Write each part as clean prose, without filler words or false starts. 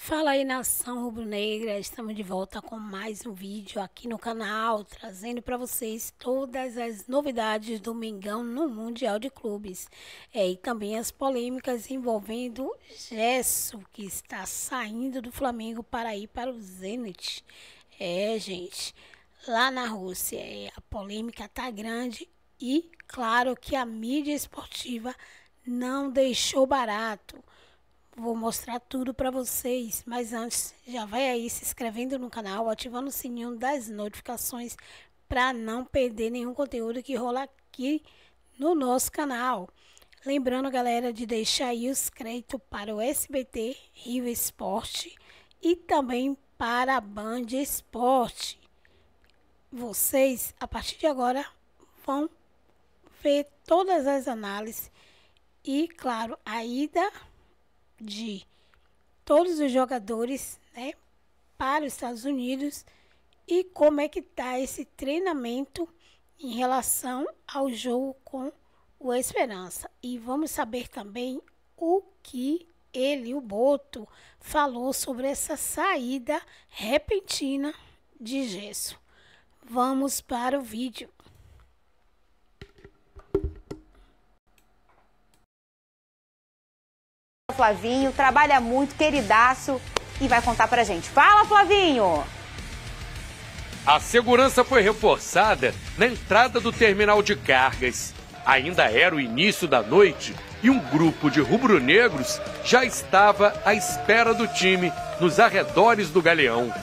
Fala aí, nação rubro-negra, estamos de volta com mais um vídeo aqui no canal, trazendo para vocês todas as novidades do Mengão no Mundial de Clubes. E também as polêmicas envolvendo Gerson, que está saindo do Flamengo para ir para o Zenit. Gente, lá na Rússia, a polêmica tá grande e claro que a mídia esportiva não deixou barato. Vou mostrar tudo para vocês, mas antes, já vai aí se inscrevendo no canal, ativando o sininho das notificações para não perder nenhum conteúdo que rola aqui no nosso canal. Lembrando, galera, de deixar aí os créditos para o SBT Rio Esporte e também para a Band Esporte. Vocês, a partir de agora, vão ver todas as análises e, claro, a ida de todos os jogadores, né, para os Estados Unidos e como é que tá esse treinamento em relação ao jogo com o Esperança. E vamos saber também o que ele, o Boto, falou sobre essa saída repentina de Gerson. Vamos para o vídeo. Flavinho, trabalha muito, queridaço, e vai contar pra gente. Fala, Flavinho! A segurança foi reforçada na entrada do terminal de cargas. Ainda era o início da noite e um grupo de rubro-negros já estava à espera do time nos arredores do Galeão.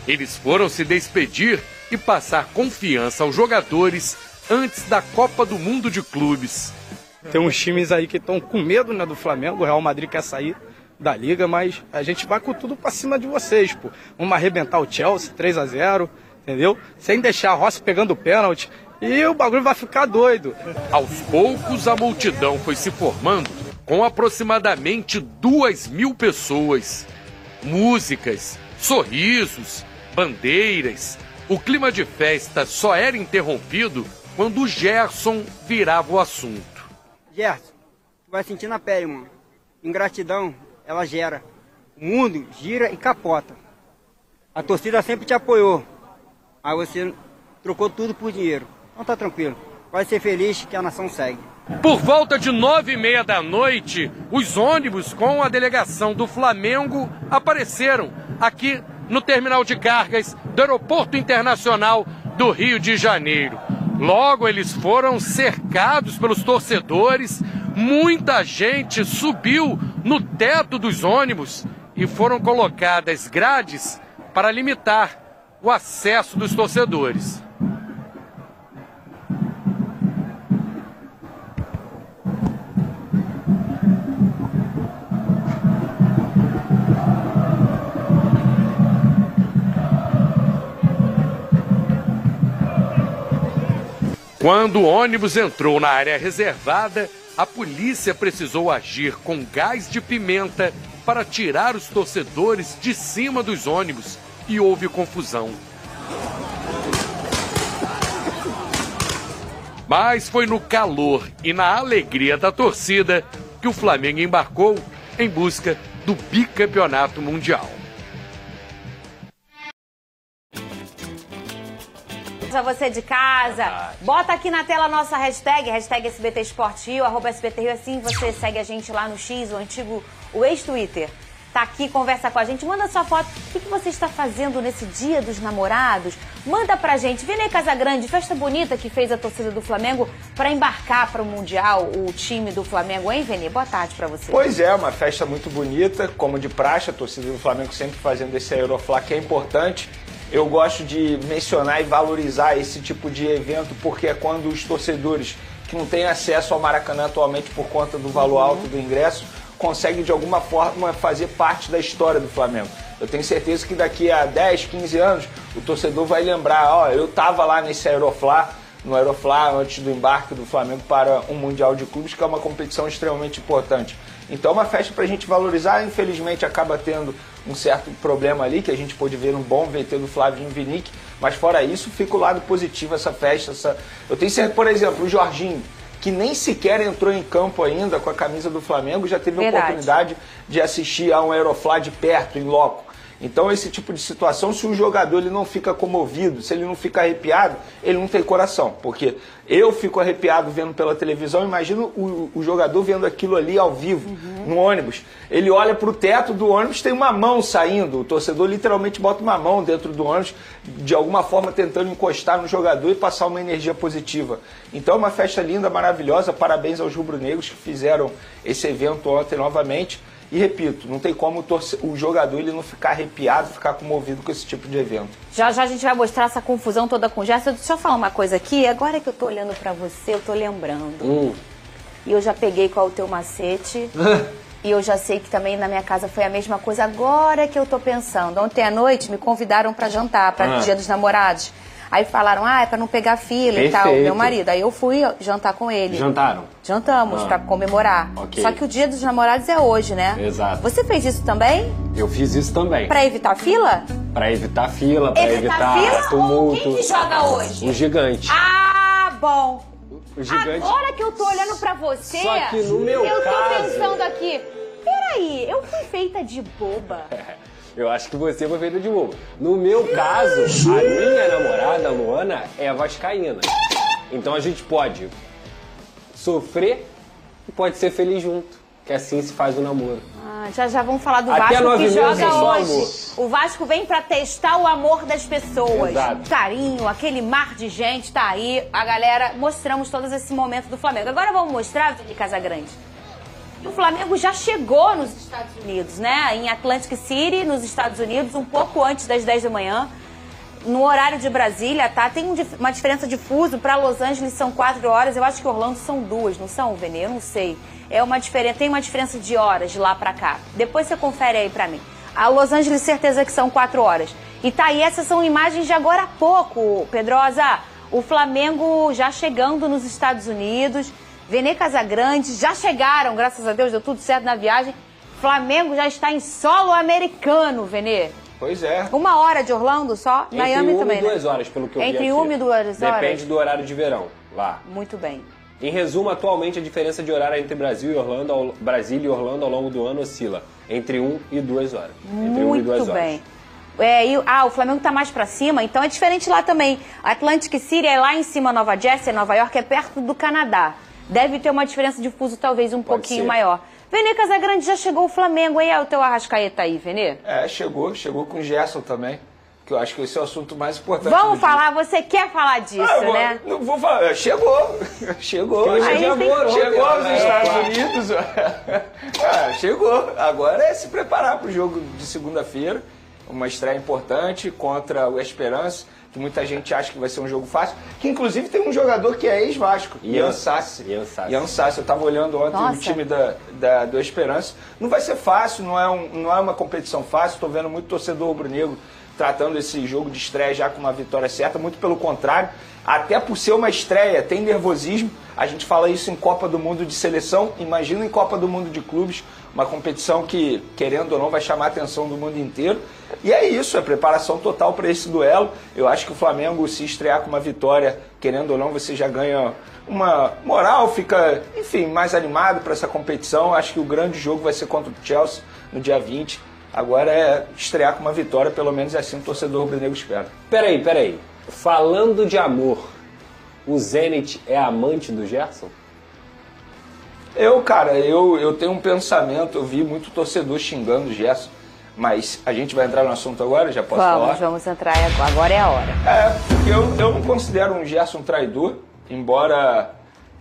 Eles foram se despedir e passar confiança aos jogadores antes da Copa do Mundo de Clubes. Tem uns times aí que estão com medo, né, do Flamengo. O Real Madrid quer sair da Liga, mas a gente vai com tudo pra cima de vocês, pô. Vamos arrebentar o Chelsea 3-0, entendeu? Sem deixar a Rossi pegando o pênalti. E o bagulho vai ficar doido. Aos poucos, a multidão foi se formando com aproximadamente 2.000 pessoas. Músicas, sorrisos, bandeiras. O clima de festa só era interrompido quando o Gerson virava o assunto. Gerson, tu vai sentir na pele, mano. Ingratidão, ela gera. O mundo gira e capota. A torcida sempre te apoiou. Aí você trocou tudo por dinheiro. Então tá tranquilo. Vai ser feliz que a nação segue. Por volta de 9h30 da noite, os ônibus com a delegação do Flamengo apareceram aqui no terminal de cargas do Aeroporto Internacional do Rio de Janeiro. Logo eles foram cercados pelos torcedores, muita gente subiu no teto dos ônibus e foram colocadas grades para limitar o acesso dos torcedores. Quando o ônibus entrou na área reservada, a polícia precisou agir com gás de pimenta para tirar os torcedores de cima dos ônibus e houve confusão. Mas foi no calor e na alegria da torcida que o Flamengo embarcou em busca do bicampeonato mundial. A você de casa, bota aqui na tela a nossa hashtag SBT Esporte Rio, @SBT Rio, assim você segue a gente lá no X, o ex-Twitter. Tá aqui, conversa com a gente, manda sua foto. O que você está fazendo nesse Dia dos Namorados? Manda pra gente. Vini Casagrande, festa bonita que fez a torcida do Flamengo para embarcar para o Mundial, o time do Flamengo, hein, Vini? Boa tarde pra você. Pois é, uma festa muito bonita, como de praxe, a torcida do Flamengo sempre fazendo esse Aeroflá que é importante. Eu gosto de mencionar e valorizar esse tipo de evento porque é quando os torcedores que não têm acesso ao Maracanã atualmente por conta do valor alto do ingresso conseguem de alguma forma fazer parte da história do Flamengo. Eu tenho certeza que daqui a 10, 15 anos o torcedor vai lembrar, ó, eu estava lá nesse Aeroflá, no Aeroflá antes do embarque do Flamengo para um Mundial de Clubes, que é uma competição extremamente importante. Então é uma festa para a gente valorizar, infelizmente acaba tendo um certo problema ali, que a gente pôde ver um bom VT do Flavinho Vinick, mas fora isso, fica o lado positivo essa festa. Eu tenho certeza, por exemplo, o Jorginho, que nem sequer entrou em campo ainda com a camisa do Flamengo, já teve a oportunidade de assistir a um Aeroflá de perto, em loco. Então, esse tipo de situação, se o jogador ele não fica comovido, se ele não fica arrepiado, ele não tem coração. Porque eu fico arrepiado vendo pela televisão, imagino o jogador vendo aquilo ali ao vivo, no ônibus. Ele olha para o teto do ônibus, tem uma mão saindo. O torcedor literalmente bota uma mão dentro do ônibus, de alguma forma tentando encostar no jogador e passar uma energia positiva. Então, uma festa linda, maravilhosa. Parabéns aos rubro-negros que fizeram esse evento ontem novamente. E repito, não tem como o jogador ele não ficar arrepiado, ficar comovido com esse tipo de evento. Já a gente vai mostrar essa confusão toda com o Gerson. Deixa eu falar uma coisa aqui. Agora que eu tô olhando pra você, eu tô lembrando. E eu já peguei qual é o teu macete. E eu já sei que também na minha casa foi a mesma coisa. Agora que eu tô pensando. Ontem à noite me convidaram pra jantar, pra Dia dos Namorados. Aí falaram, é pra não pegar fila e tal, meu marido. Aí eu fui jantar com ele. Jantaram? Jantamos, pra comemorar. Okay. Só que o Dia dos Namorados é hoje, né? Exato. Você fez isso também? Eu fiz isso também. Pra evitar fila? Pra evitar fila, pra evitar fila, tumulto. Quem que joga hoje? Um gigante. Ah, bom. O gigante. Agora que eu tô olhando pra você, Só que no meu eu tô caso... pensando aqui, peraí, eu fui feita de boba. Eu acho que você foi feita de bobo. No meu caso, a minha namorada, a Luana, é vascaína. Então a gente pode sofrer e pode ser feliz junto. Que assim se faz o namoro. Já vamos falar do Até Vasco que joga só hoje. amor. O Vasco vem pra testar o amor das pessoas. Exato. Carinho, aquele mar de gente tá aí. A galera, mostramos todos esse momento do Flamengo. Agora vamos mostrar, Vini Casagrande. O Flamengo já chegou nos Estados Unidos, né? Em Atlantic City, nos Estados Unidos, um pouco antes das 10 da manhã. No horário de Brasília, tá? Tem uma diferença de fuso. Para Los Angeles são 4 horas. Eu acho que Orlando são 2, não são, Vene? Eu não sei. Tem uma diferença de horas de lá pra cá. Depois você confere aí pra mim. A Los Angeles, certeza que são 4 horas. E tá aí, essas são imagens de agora há pouco, Pedrosa. O Flamengo já chegando nos Estados Unidos. Vene Casagrande, já chegaram, graças a Deus, deu tudo certo na viagem. Flamengo já está em solo americano, Vene. Pois é. 1 hora de Orlando só, Entre Miami também, Entre 1 e 2 né? horas, pelo que eu vi Entre aqui. 1 e 2 horas. Depende do horário de verão, lá. Muito bem. Em resumo, atualmente a diferença de horário entre Brasil e Orlando ao longo do ano oscila entre 1 e 2 horas. Entre 1 e 2 horas. Muito bem. O Flamengo tá mais pra cima, então é diferente lá também. Atlantic City é lá em cima, Nova Jersey, Nova York, é perto do Canadá. Deve ter uma diferença de fuso talvez um pouquinho maior. Vene Casagrande, já chegou o Flamengo, aí é o teu Arrascaeta aí, Vene? Chegou com o Gerson também, que eu acho que esse é o assunto mais importante. Vamos falar, você quer falar disso, né? Não vou falar, chegou. Chegou aos Estados Unidos. Chegou, agora é se preparar para o jogo de segunda-feira, uma estreia importante contra o Esperance, que muita gente acha que vai ser um jogo fácil, que inclusive tem um jogador que é ex-Vasco, Ian Sassi. Eu estava olhando ontem o time do Esperance. Não vai ser fácil, não é uma competição fácil, estou vendo muito torcedor rubro-negro tratando esse jogo de estreia já com uma vitória certa, muito pelo contrário, até por ser uma estreia, tem nervosismo. A gente fala isso em Copa do Mundo de seleção, imagina em Copa do Mundo de clubes, uma competição que, querendo ou não, vai chamar a atenção do mundo inteiro. E é isso, é preparação total para esse duelo. Eu acho que o Flamengo, se estrear com uma vitória, querendo ou não, você já ganha uma moral, fica, enfim, mais animado para essa competição. Acho que o grande jogo vai ser contra o Chelsea no dia 20. Agora é estrear com uma vitória, pelo menos é assim o torcedor rubro-negro espera. Peraí. Falando de amor, o Zenit é amante do Gerson? Eu tenho um pensamento, eu vi muito torcedor xingando o Gerson, mas a gente vai entrar no assunto agora? Já posso falar? Vamos entrar agora, é a hora. Porque eu não considero um Gerson traidor, embora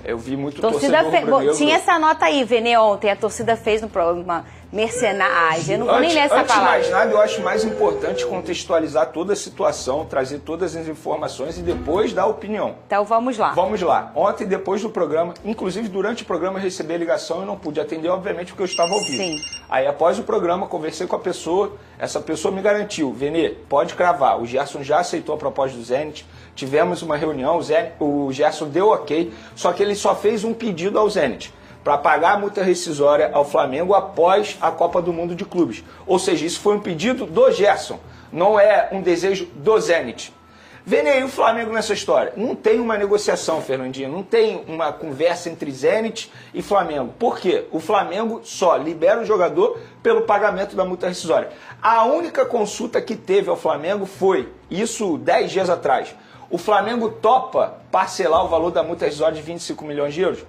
eu vi muito torcedor rubro-negro. Tinha essa nota aí, Vene, ontem, a torcida fez no programa mercenário. Eu não vou nem ler essa palavra. Antes de mais nada, eu acho mais importante contextualizar toda a situação, trazer todas as informações e depois dar opinião. Então vamos lá. Vamos lá. Ontem, depois do programa, inclusive durante o programa eu recebi a ligação e não pude atender, obviamente, porque eu estava ao vivo. Sim. Aí, após o programa, conversei com a pessoa, essa pessoa me garantiu, Vene, pode cravar, o Gerson já aceitou a proposta do Zenit, tivemos uma reunião, o Gerson deu ok, só que ele só fez um pedido ao Zenit. para pagar a multa rescisória ao Flamengo após a Copa do Mundo de Clubes. Ou seja, isso foi um pedido do Gerson, não é um desejo do Zenit. Vem aí o Flamengo nessa história. Não tem uma negociação, Fernandinho, não tem uma conversa entre Zenit e Flamengo. Por quê? O Flamengo só libera o jogador pelo pagamento da multa rescisória. A única consulta que teve ao Flamengo foi, isso 10 dias atrás, o Flamengo topa parcelar o valor da multa rescisória de 25 milhões de euros?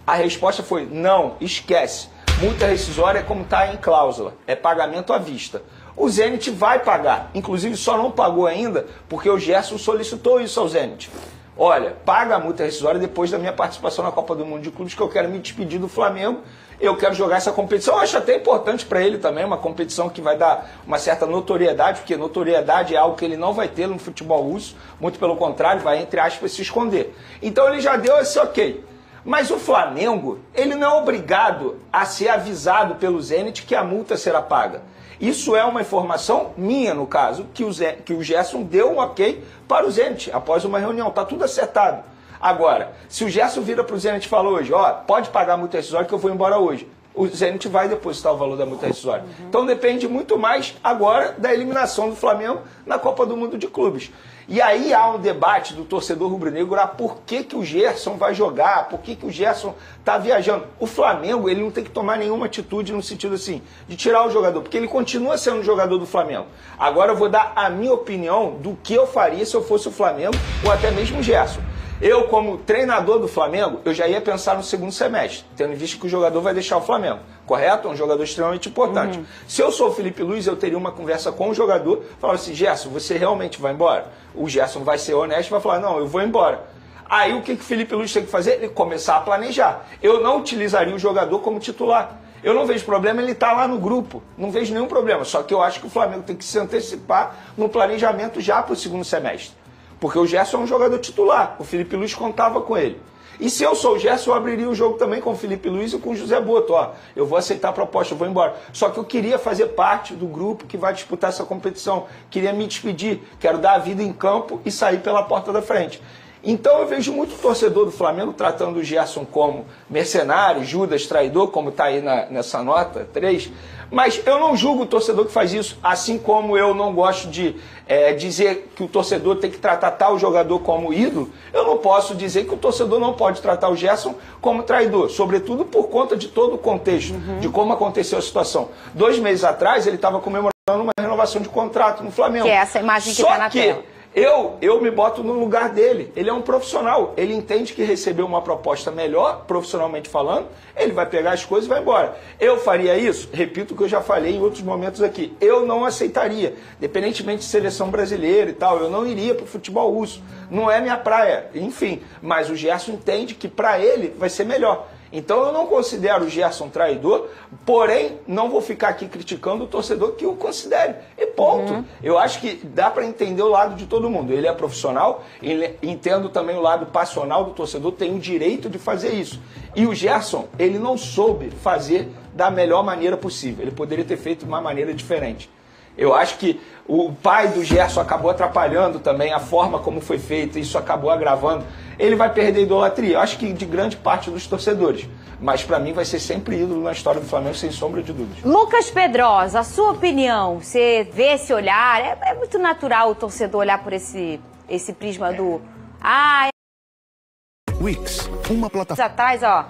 A resposta foi, não, esquece. Multa rescisória é como está em cláusula, é pagamento à vista. O Zenit vai pagar, inclusive só não pagou ainda porque o Gerson solicitou isso ao Zenit. Olha, paga a multa rescisória depois da minha participação na Copa do Mundo de Clubes, que eu quero me despedir do Flamengo, eu quero jogar essa competição. Eu acho até importante para ele também, uma competição que vai dar uma certa notoriedade, porque notoriedade é algo que ele não vai ter no futebol russo, muito pelo contrário, vai, entre aspas, se esconder. Então ele já deu esse ok. Mas o Flamengo, ele não é obrigado a ser avisado pelo Zenit que a multa será paga. Isso é uma informação minha, no caso, que o Gerson deu um ok para o Zenit, após uma reunião. Está tudo acertado. Agora, se o Gerson vira para o Zenit e fala hoje, ó, pode pagar a multa rescisória que eu vou embora hoje, o Zenit vai depositar o valor da multa rescisória. Então depende muito mais agora da eliminação do Flamengo na Copa do Mundo de Clubes. E aí há um debate do torcedor rubro-negro, por que o Gerson vai jogar, por que o Gerson está viajando. O Flamengo, ele não tem que tomar nenhuma atitude no sentido assim, de tirar o jogador, porque ele continua sendo jogador do Flamengo. Agora eu vou dar a minha opinião do que eu faria se eu fosse o Flamengo, ou até mesmo o Gerson. Eu, como treinador do Flamengo, eu já ia pensar no segundo semestre, tendo visto que o jogador vai deixar o Flamengo, correto? É um jogador extremamente importante. Se eu sou o Felipe Luiz, eu teria uma conversa com o jogador, falar assim, Gerson, você realmente vai embora? O Gerson vai ser honesto e vai falar, não, eu vou embora. Aí o que o Felipe Luiz tem que fazer? Ele começar a planejar. Eu não utilizaria o jogador como titular. Eu não vejo problema ele estar lá no grupo, não vejo nenhum problema, só que eu acho que o Flamengo tem que se antecipar no planejamento já para o segundo semestre. Porque o Gerson é um jogador titular, o Felipe Luiz contava com ele. E se eu sou o Gerson, eu abriria o jogo também com o Felipe Luiz e com o José Boto. Ó, eu vou aceitar a proposta, eu vou embora. Só que eu queria fazer parte do grupo que vai disputar essa competição. Queria me despedir, quero dar a vida em campo e sair pela porta da frente. Então eu vejo muito torcedor do Flamengo tratando o Gerson como mercenário, Judas, traidor, como está aí nessa nota 3. Mas eu não julgo o torcedor que faz isso, assim como eu não gosto de dizer que o torcedor tem que tratar tal jogador como ídolo, eu não posso dizer que o torcedor não pode tratar o Gerson como traidor, sobretudo por conta de todo o contexto, de como aconteceu a situação. 2 meses atrás ele estava comemorando uma renovação de contrato no Flamengo. Que é essa imagem que está na tela. Eu me boto no lugar dele. Ele é um profissional. Ele entende que recebeu uma proposta melhor, profissionalmente falando, ele vai pegar as coisas e vai embora. Eu faria isso? Repito o que eu já falei em outros momentos aqui. Eu não aceitaria. Independentemente de seleção brasileira e tal, eu não iria para o futebol russo. Não é minha praia. Enfim, mas o Gerson entende que para ele vai ser melhor. Então eu não considero o Gerson traidor, porém não vou ficar aqui criticando o torcedor que o considere. E ponto. Eu acho que dá para entender o lado de todo mundo. Ele é profissional, entendo também o lado passional do torcedor, tem o direito de fazer isso. E o Gerson, ele não soube fazer da melhor maneira possível. Ele poderia ter feito de uma maneira diferente. Eu acho que o pai do Gerson acabou atrapalhando também a forma como foi feito, isso acabou agravando. Ele vai perder a idolatria, eu acho que de grande parte dos torcedores. Mas para mim vai ser sempre ídolo na história do Flamengo, sem sombra de dúvidas. Lucas Pedrosa, a sua opinião, você vê esse olhar, é muito natural o torcedor olhar por esse prisma do... Wix, uma plataforma... Atrás, ó,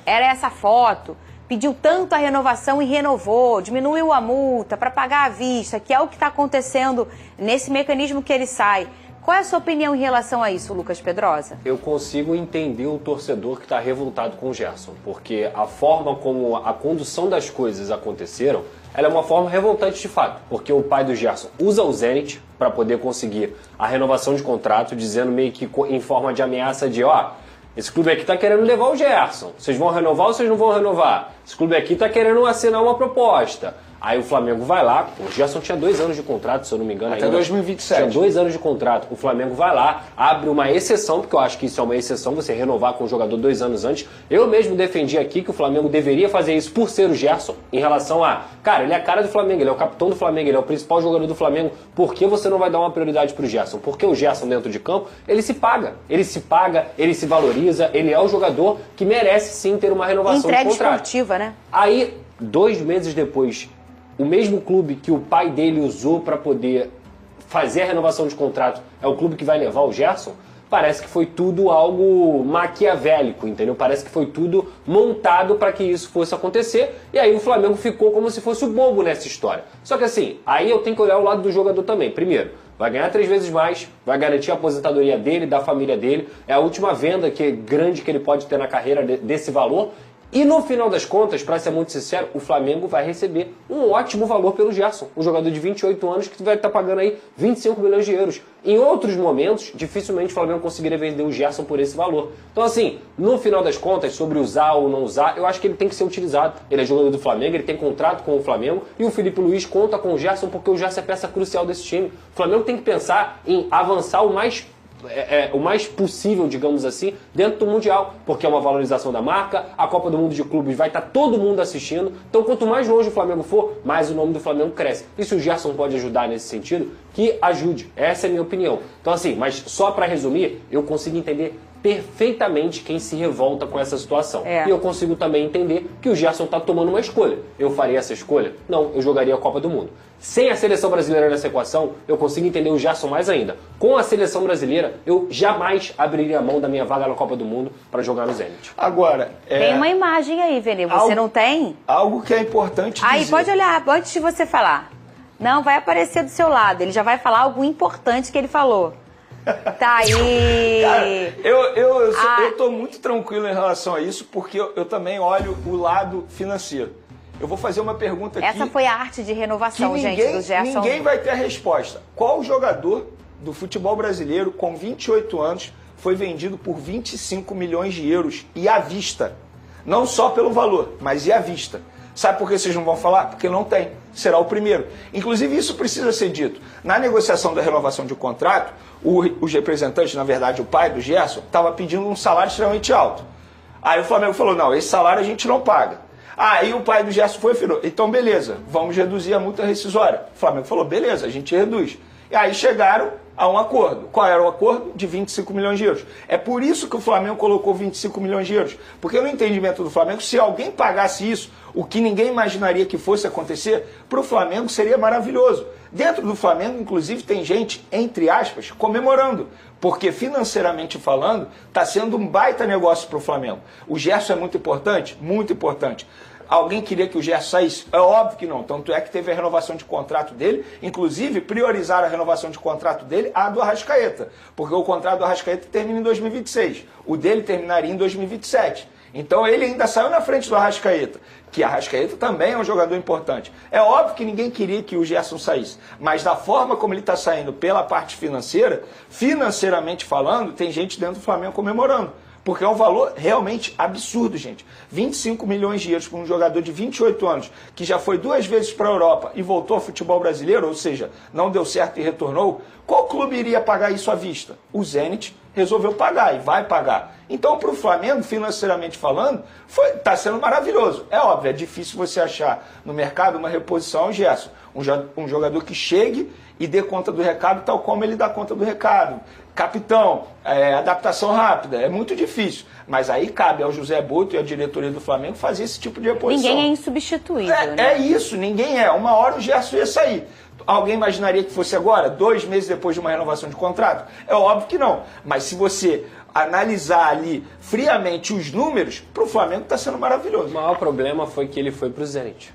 era essa foto... Pediu tanto a renovação e renovou, diminuiu a multa para pagar à vista, que é o que está acontecendo nesse mecanismo que ele sai. Qual é a sua opinião em relação a isso, Lucas Pedrosa? Eu consigo entender o torcedor que está revoltado com o Gerson, porque a forma como a condução das coisas aconteceram, ela é uma forma revoltante de fato, porque o pai do Gerson usa o Zenit para poder conseguir a renovação de contrato, dizendo meio que em forma de ameaça de, esse clube aqui está querendo levar o Gerson. Vocês vão renovar ou vocês não vão renovar? Esse clube aqui está querendo assinar uma proposta. Aí o Flamengo vai lá, o Gerson tinha 2 anos de contrato, se eu não me engano. Até 2027. Tinha 2 anos de contrato. O Flamengo vai lá, abre uma exceção, porque eu acho que isso é uma exceção, você renovar com o jogador 2 anos antes. Eu mesmo defendi aqui que o Flamengo deveria fazer isso por ser o Gerson, em relação a, cara, ele é a cara do Flamengo, ele é o capitão do Flamengo, ele é o principal jogador do Flamengo. Por que você não vai dar uma prioridade pro Gerson? Porque o Gerson dentro de campo, ele se paga, ele se valoriza, ele é o jogador que merece sim ter uma renovação de contrato. Entrega esportiva, né? Aí, 2 meses depois, o mesmo clube que o pai dele usou para poder fazer a renovação de contrato é o clube que vai levar o Gerson? Parece que foi tudo algo maquiavélico, entendeu? Parece que foi tudo montado para que isso fosse acontecer, e aí o Flamengo ficou como se fosse o bobo nessa história. Só que assim, aí eu tenho que olhar o lado do jogador também. Primeiro, vai ganhar 3 vezes mais, vai garantir a aposentadoria dele, da família dele, é a última venda grande que ele pode ter na carreira desse valor. E no final das contas, para ser muito sincero, o Flamengo vai receber um ótimo valor pelo Gerson, um jogador de 28 anos que vai estar pagando aí 25 milhões de euros. Em outros momentos, dificilmente o Flamengo conseguiria vender o Gerson por esse valor. Então assim, no final das contas, sobre usar ou não usar, eu acho que ele tem que ser utilizado. Ele é jogador do Flamengo, ele tem contrato com o Flamengo, e o Felipe Luiz conta com o Gerson porque o Gerson é peça crucial desse time. O Flamengo tem que pensar em avançar o mais possível, digamos assim, dentro do Mundial, porque é uma valorização da marca, a Copa do Mundo de Clubes vai estar todo mundo assistindo, então quanto mais longe o Flamengo for, mais o nome do Flamengo cresce. E se o Gerson pode ajudar nesse sentido, que ajude, essa é a minha opinião. Então assim, mas só para resumir, eu consigo entender perfeitamente quem se revolta com essa situação. E eu consigo também entender que o Gerson está tomando uma escolha. Eu faria essa escolha? Não, eu jogaria a Copa do Mundo. Sem a seleção brasileira nessa equação, eu consigo entender o Gerson mais ainda. Com a seleção brasileira, eu jamais abriria a mão da minha vaga na Copa do Mundo para jogar no Zenit. Agora, tem uma imagem aí, Vene. Você não tem? Algo que é importante dizer. Aí, pode olhar, antes de você falar. Não, vai aparecer do seu lado. Ele já vai falar algo importante que ele falou. Tá aí. Cara, eu tô muito tranquilo em relação a isso, porque eu também olho o lado financeiro. Eu vou fazer uma pergunta aqui. Essa foi a arte de renovação, gente, do Gerson. Ninguém vai ter a resposta. Qual jogador do futebol brasileiro com 28 anos foi vendido por 25 milhões de euros e à vista? Não só pelo valor, mas e à vista. Sabe por que vocês não vão falar? Porque não tem. Será o primeiro. Inclusive, isso precisa ser dito. Na negociação da renovação de contrato, os representantes, na verdade, o pai do Gerson, estava pedindo um salário extremamente alto. Aí o Flamengo falou, não, esse salário a gente não paga. Aí o pai do Gerson foi e falou, então beleza, vamos reduzir a multa rescisória. O Flamengo falou, beleza, a gente reduz. E aí chegaram a um acordo. Qual era o acordo? De 25 milhões de euros. É por isso que o Flamengo colocou 25 milhões de euros. Porque no entendimento do Flamengo, se alguém pagasse isso, o que ninguém imaginaria que fosse acontecer, para o Flamengo seria maravilhoso. Dentro do Flamengo, inclusive, tem gente, entre aspas, comemorando. Porque financeiramente falando, está sendo um baita negócio para o Flamengo. O Gerson é muito importante? Muito importante. Alguém queria que o Gerson saísse? É óbvio que não. Tanto é que teve a renovação de contrato dele, inclusive priorizaram a renovação de contrato dele à do Arrascaeta, porque o contrato do Arrascaeta termina em 2026, o dele terminaria em 2027. Então ele ainda saiu na frente do Arrascaeta, que Arrascaeta também é um jogador importante. É óbvio que ninguém queria que o Gerson saísse, mas da forma como ele está saindo pela parte financeira, financeiramente falando, tem gente dentro do Flamengo comemorando. Porque é um valor realmente absurdo, gente. 25 milhões de euros para um jogador de 28 anos, que já foi 2 vezes para a Europa e voltou ao futebol brasileiro, ou seja, não deu certo e retornou. Qual clube iria pagar isso à vista? O Zenit resolveu pagar e vai pagar. Então, para o Flamengo, financeiramente falando, está sendo maravilhoso. É óbvio, é difícil você achar no mercado uma reposição ao Gerson. Um jogador que chegue e dê conta do recado tal como ele dá conta do recado. Capitão, adaptação rápida, é muito difícil. Mas aí cabe ao José Boto e à diretoria do Flamengo fazer esse tipo de reposição. Ninguém é insubstituível, né? É isso, ninguém é. Uma hora o Gerson ia sair. Alguém imaginaria que fosse agora, 2 meses depois de uma renovação de contrato? É óbvio que não. Mas se você analisar ali friamente os números, para o Flamengo está sendo maravilhoso. O maior problema foi que ele foi para o Zenit.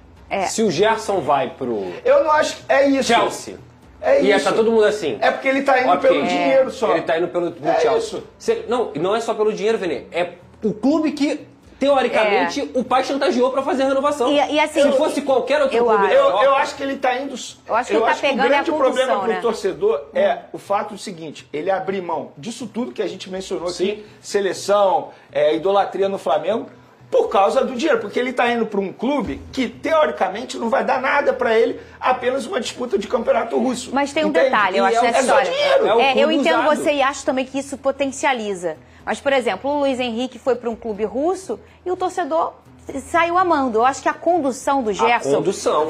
Se o Gerson vai para o... Eu não acho que é isso. Chelsea. É e isso. tá todo mundo assim. É porque ele tá indo pelo dinheiro só. Ele tá indo pelo Chelsea. Não é só pelo dinheiro, Vene. É o clube que, teoricamente, o pai chantageou pra fazer a renovação. E assim, se fosse qualquer outro clube... Eu acho que ele tá indo... Eu acho que ele tá pegando a grande problema pro né? torcedor é o fato seguinte, ele abrir mão disso tudo que a gente mencionou aqui, seleção, idolatria no Flamengo, Por causa do dinheiro, porque ele está indo para um clube que, teoricamente, não vai dar nada para ele, apenas uma disputa de campeonato russo. Mas tem um detalhe, eu acho, nessa história. Eu entendo usado. você e acho também que isso potencializa. Mas, por exemplo, o Luiz Henrique foi para um clube russo e o torcedor saiu amando. Eu acho que a condução do Gerson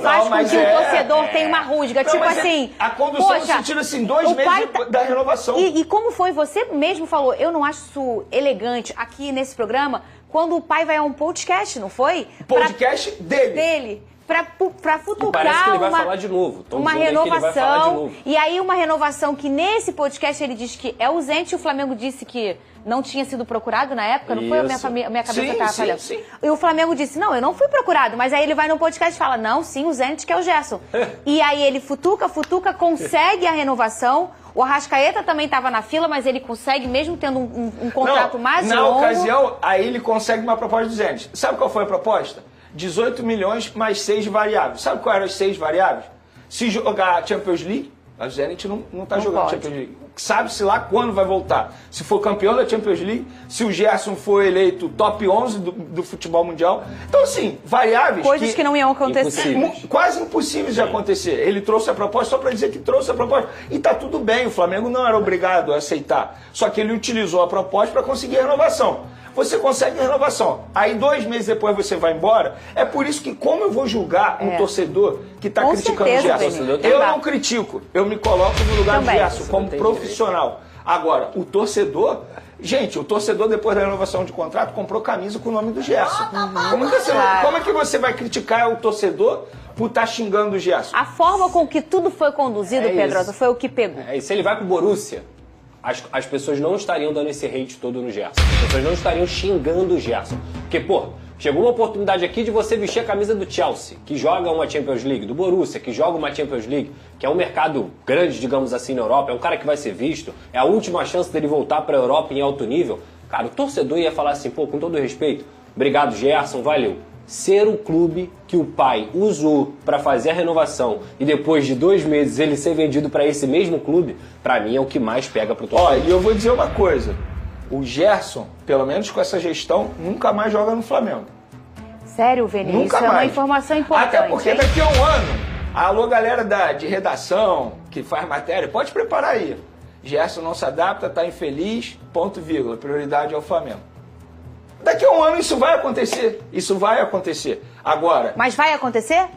faz com que o torcedor tenha uma rusga. Não, tipo assim... A condução no sentido assim, 2 meses da renovação. E como foi, você mesmo falou, eu não acho isso elegante aqui nesse programa, quando o pai vai a um podcast, não foi? Podcast dele. Pra futucar parece que ele vai falar de novo. uma renovação. E aí uma renovação que nesse podcast ele diz que é ausente, e o Flamengo disse que não tinha sido procurado na época, não foi? A minha cabeça estava falhando. Sim. E o Flamengo disse, não, eu não fui procurado. Mas aí ele vai no podcast e fala, não, sim, o Zenit que é o Gerson. E aí ele futuca, consegue a renovação. O Arrascaeta também estava na fila, mas ele consegue, mesmo tendo um contrato mais longo. Na ocasião, aí ele consegue uma proposta do Zenit. Sabe qual foi a proposta? 18 milhões mais 6 variáveis. Sabe quais eram as 6 variáveis? Se jogar a Champions League, a Zenit não está jogando a Champions League. Sabe-se lá quando vai voltar. Se for campeão da Champions League, se o Gerson for eleito top 11 do futebol mundial. Então, assim, variáveis... Coisas que não iam acontecer. Quase impossíveis de acontecer. Ele trouxe a proposta só para dizer que trouxe a proposta. E tá tudo bem, o Flamengo não era obrigado a aceitar. Só que ele utilizou a proposta para conseguir a renovação. Você consegue a renovação. Aí 2 meses depois você vai embora. É por isso que, como eu vou julgar um torcedor que está criticando o Gerson? Eu não critico. Eu me coloco no lugar do Gerson como profissional. Agora, o torcedor... Gente, o torcedor, depois da renovação de contrato, comprou camisa com o nome do Gerson. Como é que você vai criticar o torcedor por estar xingando o Gerson? A forma com que tudo foi conduzido, Pedrosa, foi o que pegou. E se ele vai pro Borussia... As pessoas não estariam dando esse hate todo no Gerson. As pessoas não estariam xingando o Gerson. Porque, pô, chegou uma oportunidade aqui de você vestir a camisa do Chelsea, que joga uma Champions League, do Borussia, que joga uma Champions League, que é um mercado grande, digamos assim, na Europa, é um cara que vai ser visto, é a última chance dele voltar para a Europa em alto nível. Cara, o torcedor ia falar assim, pô, com todo respeito, obrigado, Gerson, valeu. Ser o clube que o pai usou para fazer a renovação e depois de 2 meses ele ser vendido para esse mesmo clube, para mim é o que mais pega pro torcedor. Ó, e eu vou dizer uma coisa, o Gerson, pelo menos com essa gestão, nunca mais joga no Flamengo. Sério, Veni? Nunca isso mais. É uma informação importante. Até porque daqui a um ano, alô galera de redação, que faz matéria, pode preparar aí. Gerson não se adapta, tá infeliz, ponto vírgula, prioridade é o Flamengo. Daqui a um ano isso vai acontecer. Isso vai acontecer. Agora... Mas vai acontecer?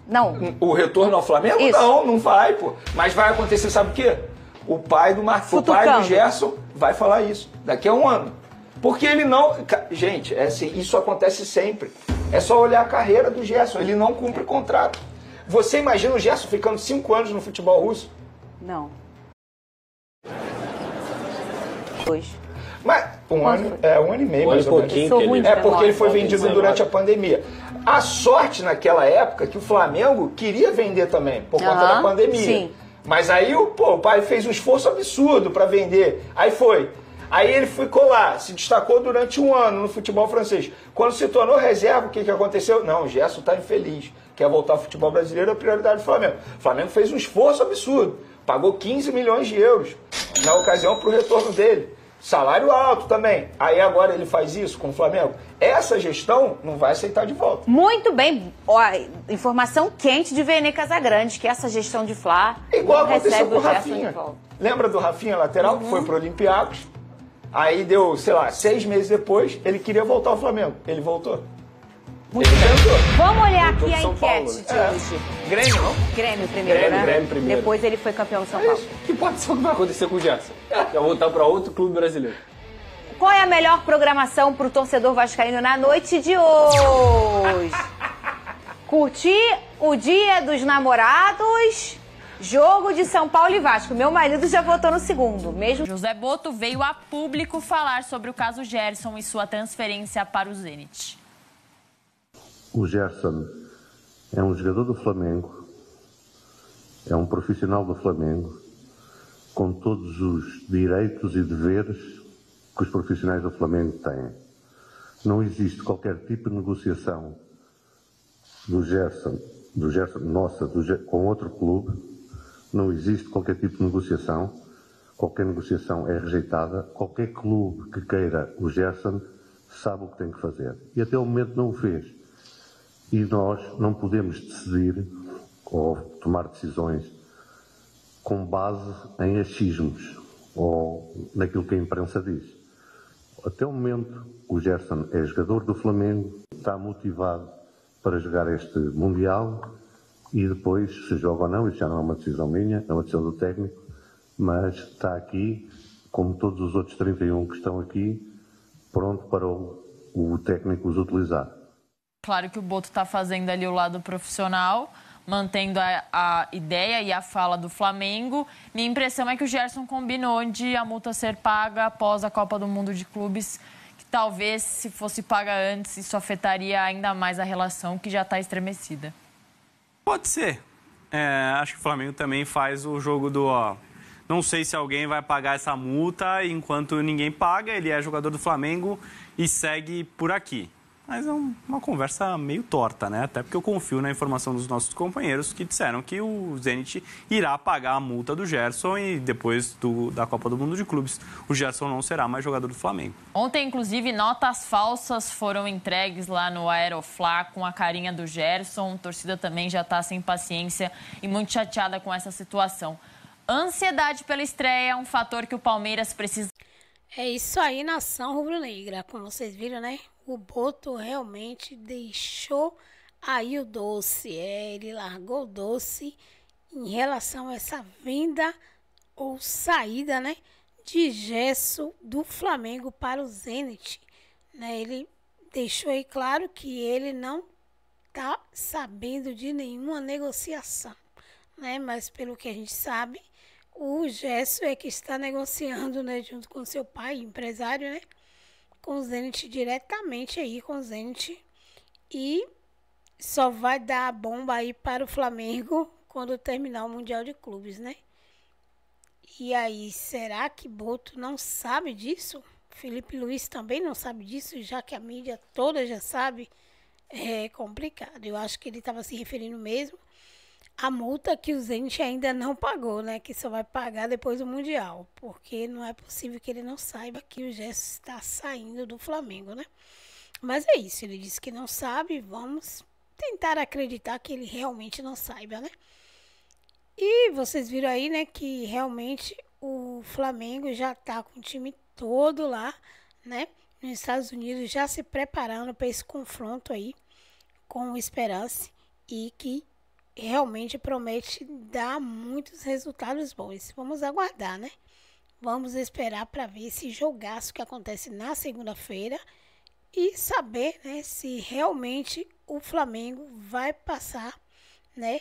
Não. O retorno ao Flamengo? Isso. Não vai, pô. Mas vai acontecer, sabe o quê? O pai do Gerson vai falar isso. Daqui a um ano. Porque ele não... Gente, é assim, isso acontece sempre. É só olhar a carreira do Gerson. Ele não cumpre contrato. Você imagina o Gerson ficando 5 anos no futebol russo? Não. 2. Mas um ano e meio, mais ou menos. Porque ele foi vendido durante a pandemia. A sorte naquela época que o Flamengo queria vender também, por conta da pandemia. Sim. Mas aí o pai fez um esforço absurdo para vender. Aí foi. Aí ele ficou lá, se destacou durante 1 ano no futebol francês. Quando se tornou reserva, o que aconteceu? Não, o Gerson está infeliz. Quer voltar ao futebol brasileiro, é a prioridade do Flamengo. O Flamengo fez um esforço absurdo. Pagou 15 milhões de euros na ocasião para o retorno dele. Salário alto também. Aí agora ele faz isso com o Flamengo. Essa gestão não vai aceitar de volta. Muito bem. Ó, informação quente de Vene Casagrande, que essa gestão de Fla igual aconteceu com o Rafinha. Lembra do Rafinha, lateral, que foi pro Olympiacos? Aí deu, sei lá, 6 meses depois, ele queria voltar ao Flamengo. Ele voltou. Muito bem. Vamos olhar aqui a enquete de hoje. Grêmio, não? Grêmio primeiro, né? Grêmio primeiro. Depois ele foi campeão do São Paulo. Que pode ser o que vai acontecer com o Gerson. Vai voltar para outro clube brasileiro. Qual é a melhor programação para o torcedor vascaíno na noite de hoje? Curtir o Dia dos Namorados, jogo de São Paulo e Vasco. Meu marido já votou no segundo. Mesmo. José Boto veio a público falar sobre o caso Gerson e sua transferência para o Zenit. O Gerson é um jogador do Flamengo, é um profissional do Flamengo, com todos os direitos e deveres que os profissionais do Flamengo têm. Não existe qualquer tipo de negociação do Gerson nossa, com outro clube. Não existe qualquer tipo de negociação. Qualquer negociação é rejeitada. Qualquer clube que queira o Gerson sabe o que tem que fazer. E até o momento não o fez. E nós não podemos decidir ou tomar decisões com base em achismos ou naquilo que a imprensa diz. Até o momento, o Gerson é jogador do Flamengo, está motivado para jogar este Mundial e depois, se joga ou não, isso já não é uma decisão minha, é uma decisão do técnico, mas está aqui, como todos os outros 31 que estão aqui, pronto para o técnico os utilizar. Claro que o Boto está fazendo ali o lado profissional, mantendo a ideia e a fala do Flamengo. Minha impressão é que o Gerson combinou de a multa ser paga após a Copa do Mundo de Clubes, que talvez, se fosse paga antes, isso afetaria ainda mais a relação que já está estremecida. Pode ser. Acho que o Flamengo também faz o jogo do... não sei se alguém vai pagar essa multa, enquanto ninguém paga, ele é jogador do Flamengo e segue por aqui. Mas é uma conversa meio torta, né? Até porque eu confio na informação dos nossos companheiros que disseram que o Zenit irá pagar a multa do Gerson e depois da Copa do Mundo de Clubes, o Gerson não será mais jogador do Flamengo. Ontem, inclusive, notas falsas foram entregues lá no Aeroflá com a carinha do Gerson. A torcida também já está sem paciência e muito chateada com essa situação. Ansiedade pela estreia é um fator que o Palmeiras precisa... É isso aí, nação rubro-negra. Como vocês viram, né? O Boto realmente deixou aí o doce. Ele largou o doce em relação a essa venda ou saída, né? De Gerson do Flamengo para o Zenit. Né? Ele deixou aí claro que ele não tá sabendo de nenhuma negociação. Né? Mas pelo que a gente sabe, o Gerson é que está negociando, né, junto com seu pai, empresário, né, com o Zenit, diretamente aí com o Zenit. E só vai dar a bomba aí para o Flamengo quando terminar o Mundial de Clubes, né? E aí, será que Boto não sabe disso? Felipe Luiz também não sabe disso, já que a mídia toda já sabe? É complicado. Eu acho que ele estava se referindo mesmo a multa que o Zenit ainda não pagou, né? Que só vai pagar depois do Mundial. Porque não é possível que ele não saiba que o Gerson está saindo do Flamengo, né? Mas é isso, ele disse que não sabe. Vamos tentar acreditar que ele realmente não saiba, né? E vocês viram aí, né? Que realmente o Flamengo já tá com o time todo lá, né? Nos Estados Unidos, já se preparando para esse confronto aí com o Esperance. E que realmente promete dar muitos resultados bons. Vamos aguardar, né? Vamos esperar para ver esse jogaço que acontece na segunda-feira e saber, né, se realmente o Flamengo vai passar, né,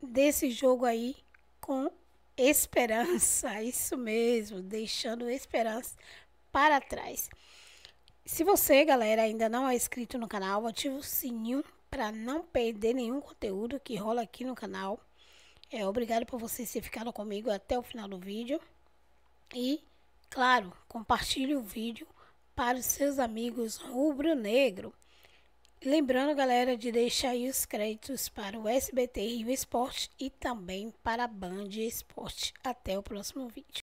desse jogo aí com esperança. Isso mesmo, deixando esperança para trás. Se você, galera, ainda não é inscrito no canal, ativa o sininho para não perder nenhum conteúdo que rola aqui no canal. Obrigado por vocês terem ficado comigo até o final do vídeo. E, claro, compartilhe o vídeo para os seus amigos rubro-negro. Lembrando, galera, de deixar aí os créditos para o SBT Rio Esporte e também para a Band Esporte. Até o próximo vídeo.